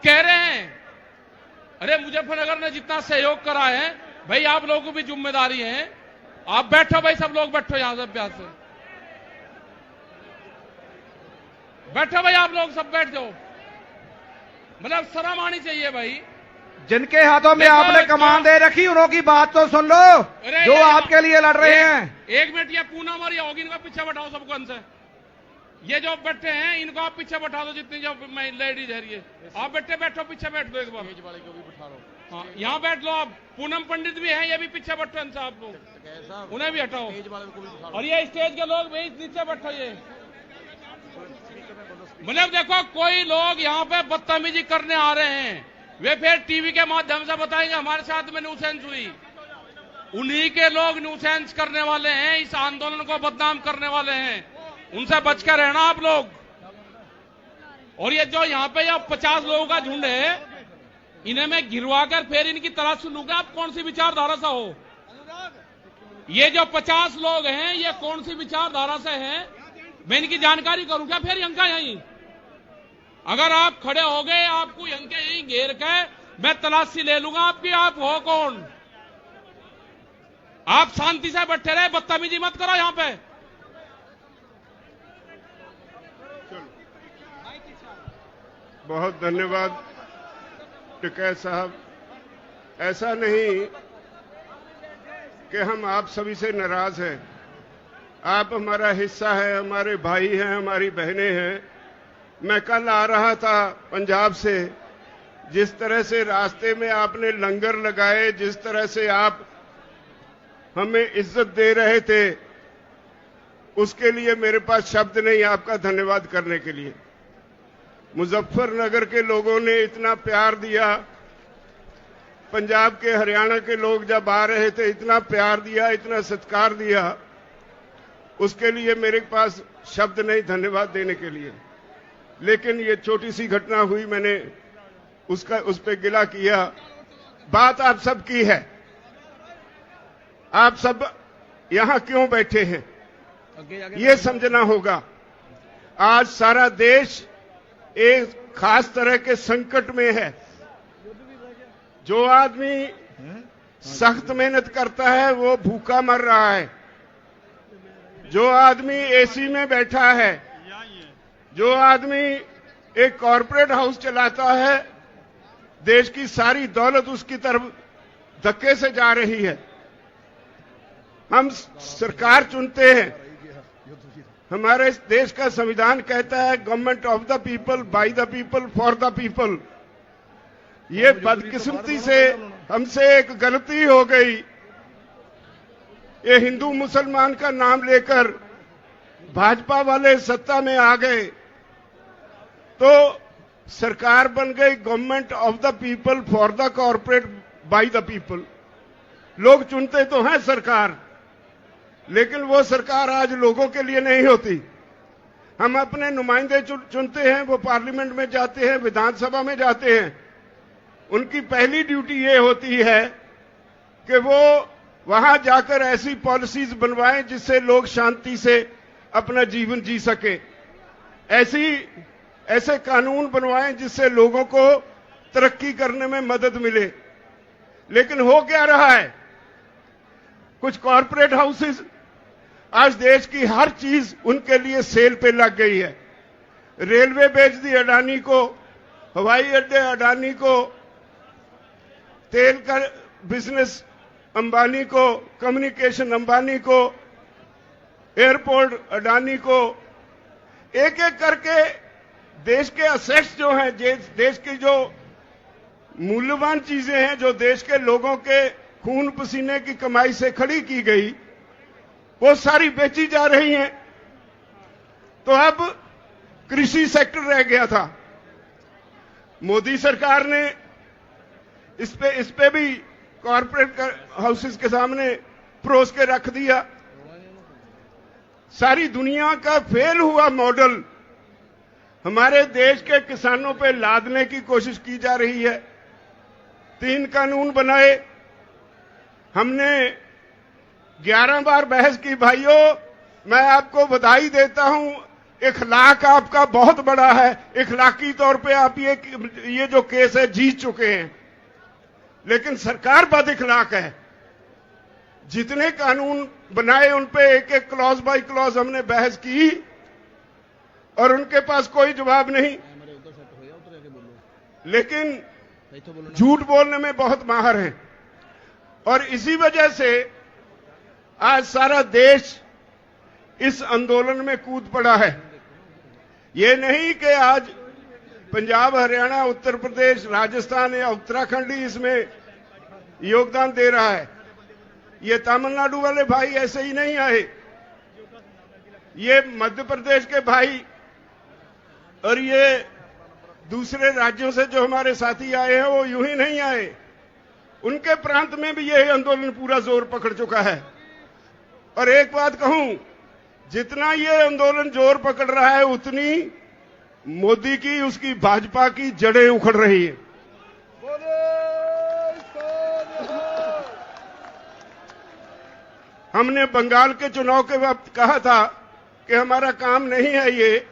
कह रहे हैं। अरे मुजफ्फरनगर ने जितना सहयोग करा है भाई, आप लोगों को भी जिम्मेदारी है। आप बैठो भाई, सब लोग बैठो यहां से, प्यार से बैठो भाई, आप लोग सब बैठ जाओ। मतलब शर्म आनी चाहिए भाई। जिनके हाथों में आपने कमान दे रखी, उन्हों की बात तो सुन लो, जो आपके लिए लड़ रहे हैं। एक मिनट, ये पूनम और ये होगी, इनको पीछे बैठाओ सबको। इनसे ये जो बैठे हैं इनको आप पीछे बैठा दो, जितनी जो लेडीज है ये आप बैठो, पीछे बैठ दो एक बार। स्टेज वाले को भी बिठा लो। हाँ, यहाँ बैठ लो आप। पूनम पंडित भी हैं, ये भी पीछे बैठो इनसे, आप लोग उन्हें भी हटाओ। स्टेज वाले को भी बिठा लो। और ये स्टेज के लोग भी नीचे बैठो। ये मतलब देखो, कोई लोग यहाँ पे बदतमीजी करने आ रहे हैं, वे फिर टीवी के माध्यम से बताएंगे हमारे साथ में न्यूसेंस हुई। उन्हीं के लोग न्यूसेंस करने वाले हैं, इस आंदोलन को बदनाम करने वाले हैं। उनसे बच कर रहना आप लोग। और ये जो यहाँ पे ये 50 लोगों का झुंड है, इन्हें मैं गिरवा कर फिर इनकी तलाश लूंगा आप कौन सी विचारधारा से हो। ये जो 50 लोग हैं, ये कौन सी विचारधारा से हैं, मैं इनकी जानकारी करूंगा फिर यंका यहीं। अगर आप खड़े हो गए, आपको यंके यहीं घेर के मैं तलाशी ले लूंगा आपकी। आप हो कौन? आप शांति से बैठे रहे, बदतमीजी मत करो यहां पे। बहुत धन्यवाद टिकैत साहब। ऐसा नहीं कि हम आप सभी से नाराज हैं। आप हमारा हिस्सा है, हमारे भाई हैं, हमारी बहनें हैं। मैं कल आ रहा था पंजाब से, जिस तरह से रास्ते में आपने लंगर लगाए, जिस तरह से आप हमें इज्जत दे रहे थे, उसके लिए मेरे पास शब्द नहीं आपका धन्यवाद करने के लिए। मुजफ्फरनगर के लोगों ने इतना प्यार दिया, पंजाब के, हरियाणा के लोग जब आ रहे थे इतना प्यार दिया, इतना सत्कार दिया, उसके लिए मेरे पास शब्द नहीं धन्यवाद देने के लिए। लेकिन ये छोटी सी घटना हुई, मैंने उस पे गिला किया। बात आप सब की है। आप सब यहां क्यों बैठे हैं, ये समझना होगा। आज सारा देश एक खास तरह के संकट में है। जो आदमी सख्त मेहनत करता है वो भूखा मर रहा है। जो आदमी एसी में बैठा है, जो आदमी एक कॉरपोरेट हाउस चलाता है, देश की सारी दौलत उसकी तरफ धक्के से जा रही है। हम सरकार चुनते हैं। हमारे देश का संविधान कहता है government of the people, by the people, for the people. ये बदकिस्मती से हमसे एक गलती हो गई। ये हिंदू मुसलमान का नाम लेकर भाजपा वाले सत्ता में आ गए तो सरकार बन गई government of the people, for the corporate, by the people. लोग चुनते तो हैं सरकार, लेकिन वो सरकार आज लोगों के लिए नहीं होती। हम अपने नुमाइंदे चुनते हैं, वो पार्लियामेंट में जाते हैं, विधानसभा में जाते हैं। उनकी पहली ड्यूटी ये होती है कि वो वहां जाकर ऐसी पॉलिसीज बनवाएं जिससे लोग शांति से अपना जीवन जी सके। ऐसे कानून बनवाएं जिससे लोगों को तरक्की करने में मदद मिले। लेकिन हो क्या रहा है, कुछ कॉरपोरेट हाउसेस, आज देश की हर चीज उनके लिए सेल पे लग गई है। रेलवे बेच दी अडानी को, हवाई अड्डे अडानी को, तेल का बिजनेस अंबानी को, कम्युनिकेशन अंबानी को, एयरपोर्ट अडानी को। एक एक करके देश के असेट्स जो हैं, देश की जो मूल्यवान चीजें हैं, जो देश के लोगों के खून पसीने की कमाई से खड़ी की गई, वो सारी बेची जा रही हैं। तो अब कृषि सेक्टर रह गया था। मोदी सरकार ने इस पे भी कॉरपोरेट हाउसेस के सामने परोस के रख दिया। सारी दुनिया का फेल हुआ मॉडल हमारे देश के किसानों पे लादने की कोशिश की जा रही है। 3 कानून बनाए, हमने 11 बार बहस की। भाइयों, मैं आपको बधाई देता हूं, इखलाक आपका बहुत बड़ा है, इखलाकी तौर पे आप ये जो केस है जीत चुके हैं, लेकिन सरकार बद इखलाक है। जितने कानून बनाए उन पे एक एक क्लॉज बाय क्लॉज हमने बहस की और उनके पास कोई जवाब नहीं, लेकिन झूठ बोलने में बहुत माहिर हैं। और इसी वजह से आज सारा देश इस आंदोलन में कूद पड़ा है। ये नहीं कि आज पंजाब, हरियाणा, उत्तर प्रदेश, राजस्थान या उत्तराखंड ही इसमें योगदान दे रहा है। ये तमिलनाडु वाले भाई ऐसे ही नहीं आए, ये मध्य प्रदेश के भाई और ये दूसरे राज्यों से जो हमारे साथी आए हैं वो यूं ही नहीं आए, उनके प्रांत में भी यह आंदोलन पूरा जोर पकड़ चुका है। और एक बात कहूं, जितना ये आंदोलन जोर पकड़ रहा है उतनी मोदी की, उसकी भाजपा की जड़ें उखड़ रही है। हमने बंगाल के चुनाव के वक्त कहा था कि हमारा काम नहीं है ये,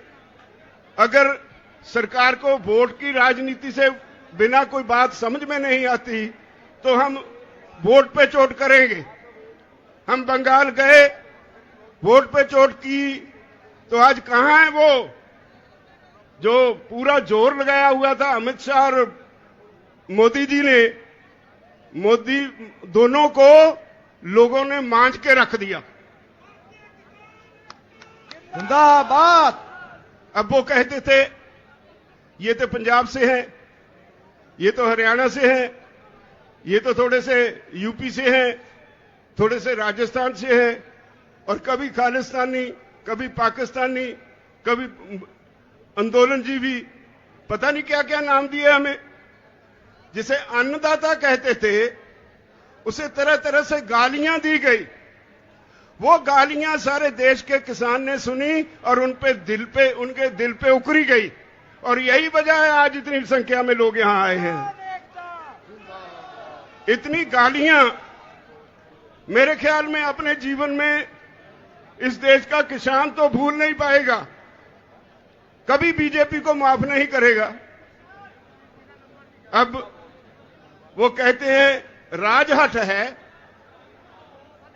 अगर सरकार को वोट की राजनीति से बिना कोई बात समझ में नहीं आती तो हम वोट पे चोट करेंगे। हम बंगाल गए, वोट पे चोट की, तो आज कहां है वो जो पूरा जोर लगाया हुआ था अमित शाह और मोदी जी ने? मोदी दोनों को लोगों ने मांझ के रख दिया। जिंदाबाद। अब वो कहते थे ये तो पंजाब से हैं, ये तो हरियाणा से हैं, ये तो थोड़े से यूपी से हैं, थोड़े से राजस्थान से हैं, और कभी खालिस्तानी, कभी पाकिस्तानी, कभी आंदोलनजीवी, पता नहीं क्या क्या नाम दिए हमें। जिसे अन्नदाता कहते थे उसे तरह तरह से गालियां दी गई। वो गालियां सारे देश के किसान ने सुनी और उनके दिल पे उकरी गई, और यही वजह है आज इतनी संख्या में लोग यहां आए हैं। इतनी गालियां मेरे ख्याल में अपने जीवन में इस देश का किसान तो भूल नहीं पाएगा, कभी बीजेपी को माफ नहीं करेगा। अब वो कहते हैं राजहट है,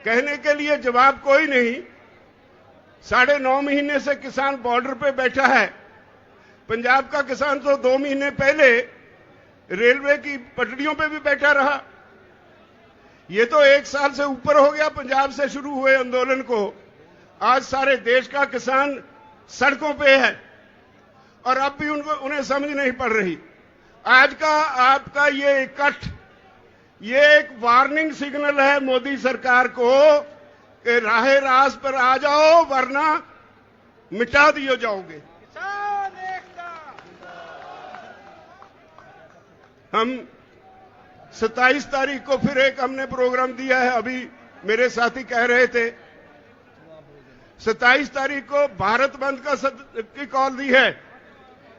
कहने के लिए जवाब कोई नहीं। 9.5 महीने से किसान बॉर्डर पे बैठा है। पंजाब का किसान तो 2 महीने पहले रेलवे की पटरियों पे भी बैठा रहा। ये तो 1 साल से ऊपर हो गया पंजाब से शुरू हुए आंदोलन को। आज सारे देश का किसान सड़कों पे है और अब भी उन्हें समझ नहीं पड़ रही। आज का आपका ये इकट्ठ, ये एक वार्निंग सिग्नल है मोदी सरकार को कि राहे रास पर आ जाओ वरना मिटा दिए जाओगे। हम 27 तारीख को फिर एक हमने प्रोग्राम दिया है। अभी मेरे साथी कह रहे थे 27 तारीख को भारत बंद की कॉल दी है।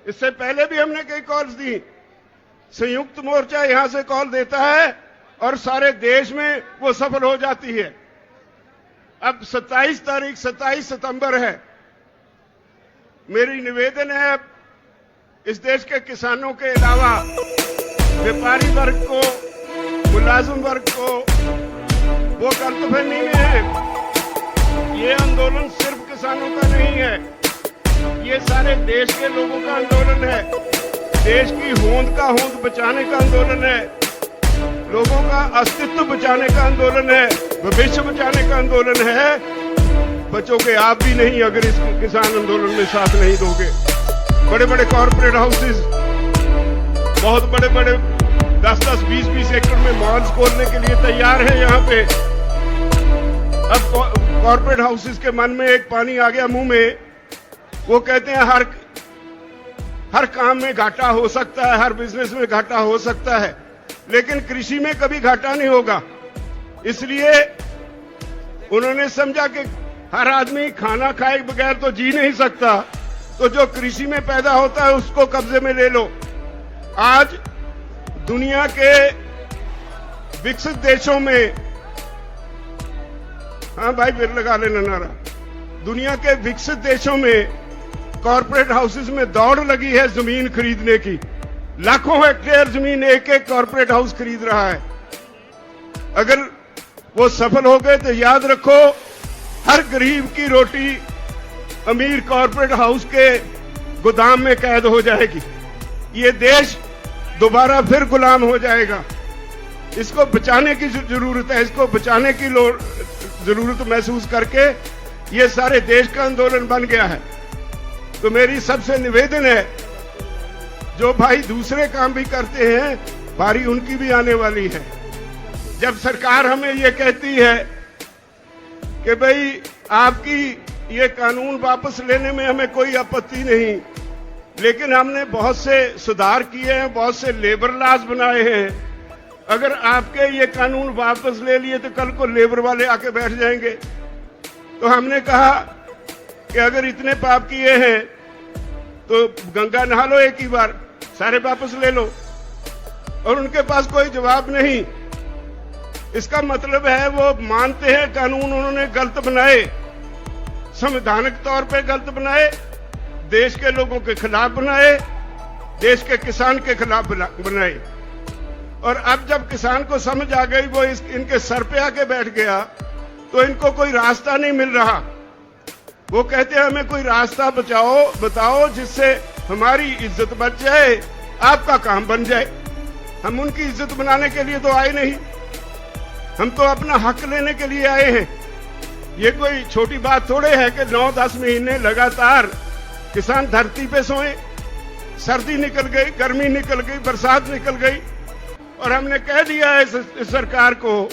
इससे पहले भी हमने कई कॉल्स दी। संयुक्त मोर्चा यहां से कॉल देता है और सारे देश में वो सफल हो जाती है। अब 27 सितंबर है। मेरी निवेदन है इस देश के किसानों के अलावा व्यापारी वर्ग को, मुलाजिम वर्ग को, वो कर्तव्य में है। ये आंदोलन सिर्फ किसानों का नहीं है, ये सारे देश के लोगों का आंदोलन है। देश की होंद का होंद बचाने का आंदोलन है, लोगों का अस्तित्व बचाने का आंदोलन है, भविष्य बचाने का आंदोलन है। बचोगे आप भी नहीं अगर इस किसान आंदोलन में साथ नहीं दोगे। बड़े बड़े कॉर्पोरेट हाउसेस, बहुत बड़े बड़े 10-10, 20-20 एकड़ में मॉल्स खोलने के लिए तैयार है यहां पे। अब कॉर्पोरेट हाउसेस के मन में एक पानी आ गया मुंह में। वो कहते हैं हर काम में घाटा हो सकता है, हर बिजनेस में घाटा हो सकता है, लेकिन कृषि में कभी घाटा नहीं होगा। इसलिए उन्होंने समझा कि हर आदमी खाना खाए बगैर तो जी नहीं सकता, तो जो कृषि में पैदा होता है उसको कब्जे में ले लो। आज दुनिया के विकसित देशों में, हाँ भाई फिर लगा लेना नारा, दुनिया के विकसित देशों में कॉर्पोरेट हाउसेस में दौड़ लगी है जमीन खरीदने की। लाखों हेक्टेयर जमीन एक एक कॉर्पोरेट हाउस खरीद रहा है। अगर वो सफल हो गए तो याद रखो, हर गरीब की रोटी अमीर कॉर्पोरेट हाउस के गोदाम में कैद हो जाएगी। ये देश दोबारा फिर गुलाम हो जाएगा। इसको बचाने की जरूरत है। इसको बचाने की जरूरत महसूस करके ये सारे देश का आंदोलन बन गया है। तो मेरी सबसे निवेदन है, जो भाई दूसरे काम भी करते हैं, बारी उनकी भी आने वाली है। जब सरकार हमें ये कहती है कि भाई आपकी ये कानून वापस लेने में हमें कोई आपत्ति नहीं, लेकिन हमने बहुत से सुधार किए हैं, बहुत से लेबर लॉज बनाए हैं। अगर आपके ये कानून वापस ले लिए तो कल को लेबर वाले आके बैठ जाएंगे। तो हमने कहा कि अगर इतने पाप किए हैं तो गंगा नहा लो एक ही बार, सारे वापस ले लो। और उनके पास कोई जवाब नहीं। इसका मतलब है वो मानते हैं कानून उन्होंने गलत बनाए, संवैधानिक तौर पे गलत बनाए, देश के लोगों के खिलाफ बनाए, देश के किसान के खिलाफ बनाए। और अब जब किसान को समझ आ गई, वो इनके सर पे आके बैठ गया, तो इनको कोई रास्ता नहीं मिल रहा। वो कहते हैं हमें कोई रास्ता बताओ जिससे हमारी इज्जत बच जाए, आपका काम बन जाए। हम उनकी इज्जत बनाने के लिए तो आए नहीं, हम तो अपना हक लेने के लिए आए हैं। ये कोई छोटी बात थोड़े है कि 9-10 महीने लगातार किसान धरती पे सोए। सर्दी निकल गई, गर्मी निकल गई, बरसात निकल गई, और हमने कह दिया है इस सरकार को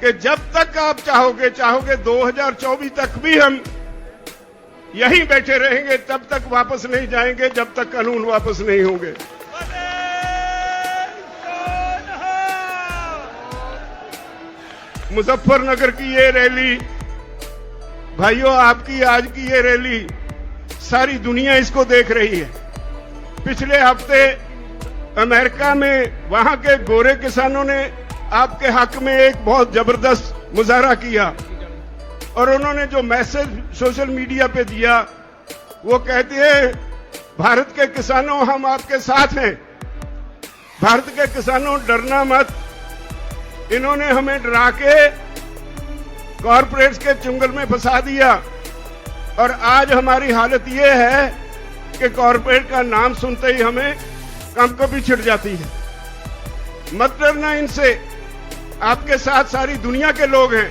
कि जब तक आप चाहोगे 2024 तक भी हम यहीं बैठे रहेंगे, तब तक वापस नहीं जाएंगे, जब तक कानून वापस नहीं होंगे। मुजफ्फरनगर की ये रैली, भाइयों, आपकी आज की ये रैली सारी दुनिया इसको देख रही है। पिछले हफ्ते अमेरिका में वहां के गोरे किसानों ने आपके हक में एक बहुत जबरदस्त मुजाहरा किया, और उन्होंने जो मैसेज सोशल मीडिया पे दिया, वो कहते हैं भारत के किसानों हम आपके साथ हैं, भारत के किसानों डरना मत। इन्होंने हमें डरा के कॉर्पोरेट्स के चुंगल में फंसा दिया, और आज हमारी हालत ये है कि कॉर्पोरेट का नाम सुनते ही हमें कंपकपी छिड़ जाती है। मत डरना इनसे, आपके साथ सारी दुनिया के लोग हैं।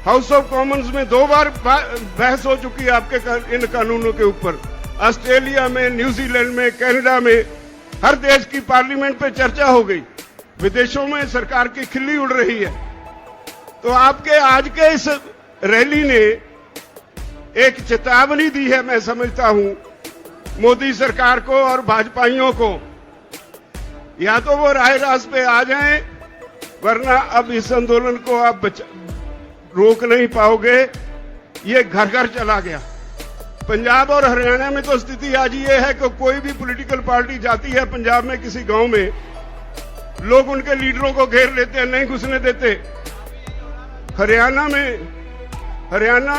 हाउस ऑफ कॉमन्स में 2 बार बहस हो चुकी है आपके इन कानूनों के ऊपर। ऑस्ट्रेलिया में, न्यूजीलैंड में, कनाडा में, हर देश की पार्लियामेंट पे चर्चा हो गई। विदेशों में सरकार की खिल्ली उड़ रही है। तो आपके आज के इस रैली ने एक चेतावनी दी है, मैं समझता हूं, मोदी सरकार को और भाजपाइयों को। या तो वो राह रास्त पे आ जाएं, वरना अब इस आंदोलन को आप रोक नहीं पाओगे। ये घर घर चला गया। पंजाब और हरियाणा में तो स्थिति आज ये है कि कोई भी पॉलिटिकल पार्टी जाती है पंजाब में किसी गांव में, लोग उनके लीडरों को घेर लेते हैं, नहीं घुसने देते। हरियाणा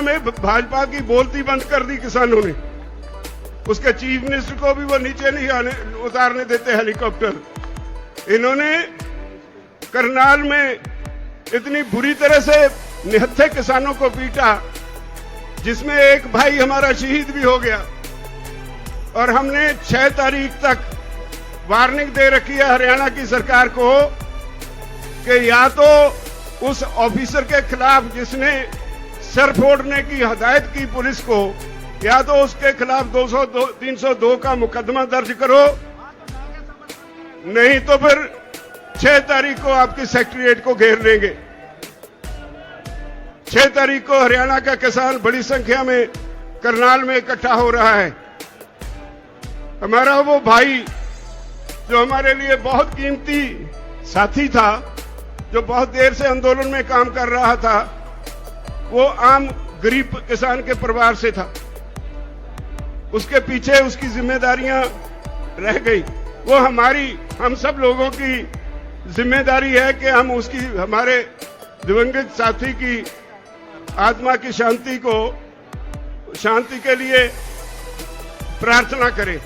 में भाजपा की बोलती बंद कर दी किसानों ने। उसके चीफ मिनिस्टर को भी वो नीचे नहीं उतारने देते हेलीकॉप्टर। इन्होंने करनाल में इतनी बुरी तरह से निहत्थे किसानों को पीटा, जिसमें एक भाई हमारा शहीद भी हो गया। और हमने 6 तारीख तक वार्निंग दे रखी है हरियाणा की सरकार को कि या तो उस ऑफिसर के खिलाफ जिसने सर फोड़ने की हदायत की पुलिस को, या तो उसके खिलाफ 302 का मुकदमा दर्ज करो, नहीं तो फिर 6 तारीख को आपकी सेक्रेटेरिएट को घेर लेंगे। 6 तारीख को हरियाणा का किसान बड़ी संख्या में करनाल में इकट्ठा हो रहा है। हमारा वो भाई जो हमारे लिए बहुत कीमती साथी था, जो बहुत देर से आंदोलन में काम कर रहा था, वो आम गरीब किसान के परिवार से था। उसके पीछे उसकी जिम्मेदारियां रह गई। वो हम सब लोगों की जिम्मेदारी है कि हम उसकी, हमारे दिवंगत साथी की आत्मा की शांति के लिए प्रार्थना करें।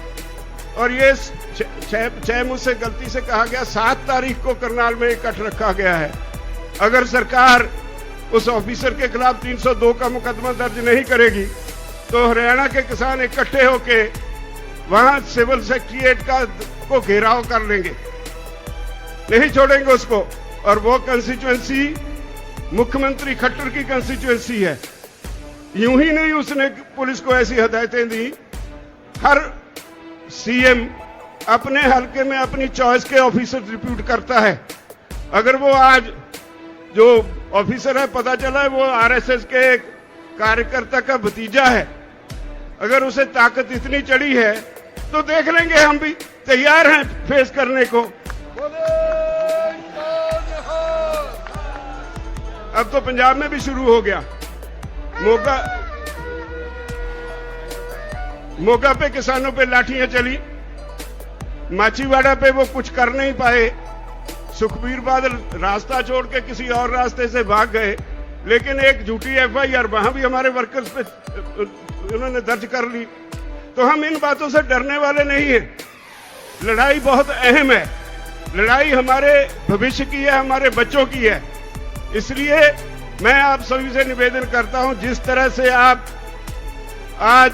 और ये 6 मुझसे गलती से कहा गया, 7 तारीख को करनाल में इकट्ठ रखा गया है। अगर सरकार उस ऑफिसर के खिलाफ 302 का मुकदमा दर्ज नहीं करेगी तो हरियाणा के किसान इकट्ठे होके वहां सिविल सेक्रेटरीट को घेराव कर लेंगे, नहीं छोड़ेंगे उसको। और वो कंस्टिट्यूएंसी मुख्यमंत्री खट्टर की कंस्टिट्यूएंसी है। यूं ही नहीं उसने पुलिस को ऐसी हदायतें दी, हर सीएम अपने हलके में अपनी चॉइस के ऑफिसर रिप्यूट करता है। अगर वो आज जो ऑफिसर है पता चला है वो आरएसएस के एक कार्यकर्ता का भतीजा है, अगर उसे ताकत इतनी चढ़ी है तो देख लेंगे, हम भी तैयार हैं फेस करने को। अब तो पंजाब में भी शुरू हो गया। मोगा पे किसानों पे लाठियां चली, माचीवाड़ा पे वो कुछ कर नहीं पाए, सुखबीर बादल रास्ता छोड़ के किसी और रास्ते से भाग गए, लेकिन एक झूठी एफआईआर वहां भी हमारे वर्कर्स पे उन्होंने दर्ज कर ली। तो हम इन बातों से डरने वाले नहीं हैं। लड़ाई बहुत अहम है, लड़ाई हमारे भविष्य की है, हमारे बच्चों की है। इसलिए मैं आप सभी से निवेदन करता हूं, जिस तरह से आप आज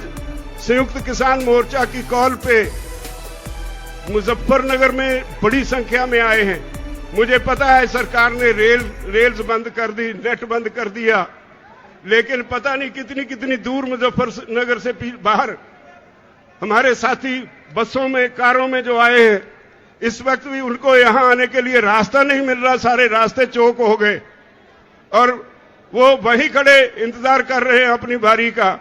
संयुक्त किसान मोर्चा की कॉल पे मुजफ्फरनगर में बड़ी संख्या में आए हैं, मुझे पता है सरकार ने रेल्स बंद कर दी, नेट बंद कर दिया, लेकिन पता नहीं कितनी कितनी दूर मुजफ्फरनगर से बाहर हमारे साथी बसों में, कारों में जो आए हैं, इस वक्त भी उनको यहां आने के लिए रास्ता नहीं मिल रहा, सारे रास्ते चौक हो गए और वो वहीं खड़े इंतजार कर रहे हैं अपनी बारी का।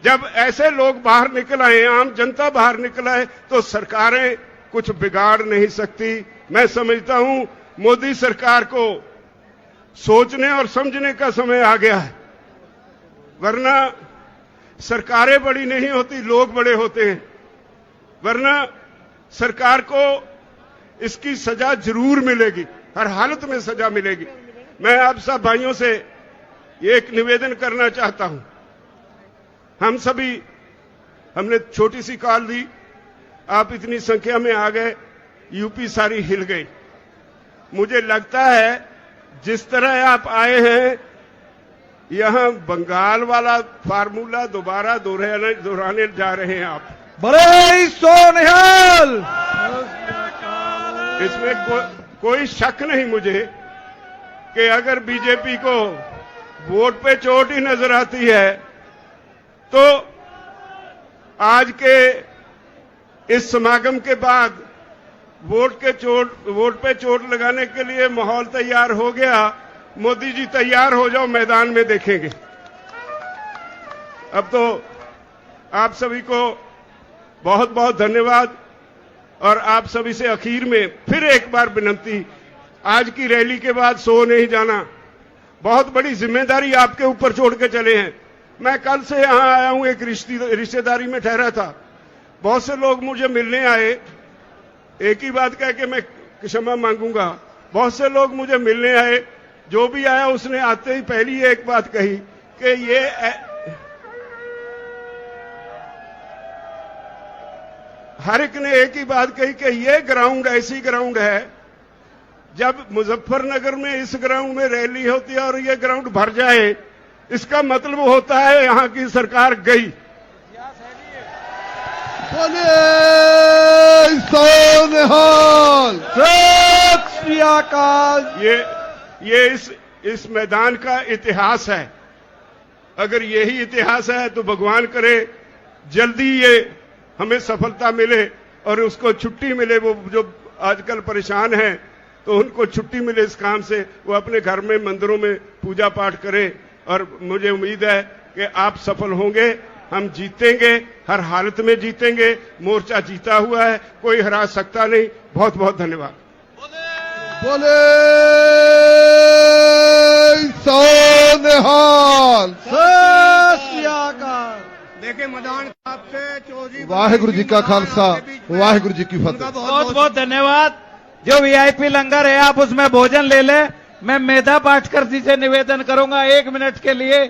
जब ऐसे लोग बाहर निकल आए, आम जनता बाहर निकल आए, तो सरकारें कुछ बिगाड़ नहीं सकती। मैं समझता हूं मोदी सरकार को सोचने और समझने का समय आ गया है, वरना सरकारें बड़ी नहीं होती, लोग बड़े होते हैं। वरना सरकार को इसकी सजा जरूर मिलेगी, हर हालत में सजा मिलेगी। मैं आप सब भाइयों से एक निवेदन करना चाहता हूं, हम सभी, हमने छोटी सी कॉल दी, आप इतनी संख्या में आ गए, यूपी सारी हिल गई। मुझे लगता है जिस तरह आप आए हैं, यहां बंगाल वाला फार्मूला दोबारा दोहराने जा रहे हैं आप। बड़े सोनिहाल, इसमें कोई शक नहीं मुझे कि अगर बीजेपी को वोट पे चोट ही नजर आती है तो आज के इस समागम के बाद वोट पे चोट लगाने के लिए माहौल तैयार हो गया। मोदी जी तैयार हो जाओ, मैदान में देखेंगे। अब तो आप सभी को बहुत बहुत धन्यवाद। और आप सभी से आखिर में फिर एक बार विनती, आज की रैली के बाद सो नहीं जाना, बहुत बड़ी जिम्मेदारी आपके ऊपर छोड़ के चले हैं। मैं कल से यहां आया हूं, एक रिश्तेदारी में ठहरा था, बहुत से लोग मुझे मिलने आए, एक ही बात कह के मैं क्षमा मांगूंगा। बहुत से लोग मुझे मिलने आए, जो भी आया उसने आते ही पहली एक बात कही कि ये हर एक ने एक ही बात कही कि ये ग्राउंड ऐसी ग्राउंड है, जब मुजफ्फरनगर में इस ग्राउंड में रैली होती है और ये ग्राउंड भर जाए, इसका मतलब होता है यहां की सरकार गई। सोनिहाल, सत श्री अकाल। ये इस मैदान का इतिहास है। अगर यही इतिहास है तो भगवान करे जल्दी ये हमें सफलता मिले और उसको छुट्टी मिले। वो जो आजकल परेशान हैं तो उनको छुट्टी मिले इस काम से, वो अपने घर में मंदिरों में पूजा पाठ करें। और मुझे उम्मीद है कि आप सफल होंगे, हम जीतेंगे, हर हालत में जीतेंगे। मोर्चा जीता हुआ है, कोई हरा सकता नहीं। बहुत बहुत धन्यवाद। बोले सोनिहाल, सत श्री अकाल। देखिए मैदान आपसे चौधरी वाहिगुरु जी का खालसा, वाहिगुरु जी की फतेह। बहुत बहुत धन्यवाद। जो वीआईपी लंगर है आप उसमें भोजन ले ले। मैं मेधा पाटकर जी से निवेदन करूंगा 1 मिनट के लिए।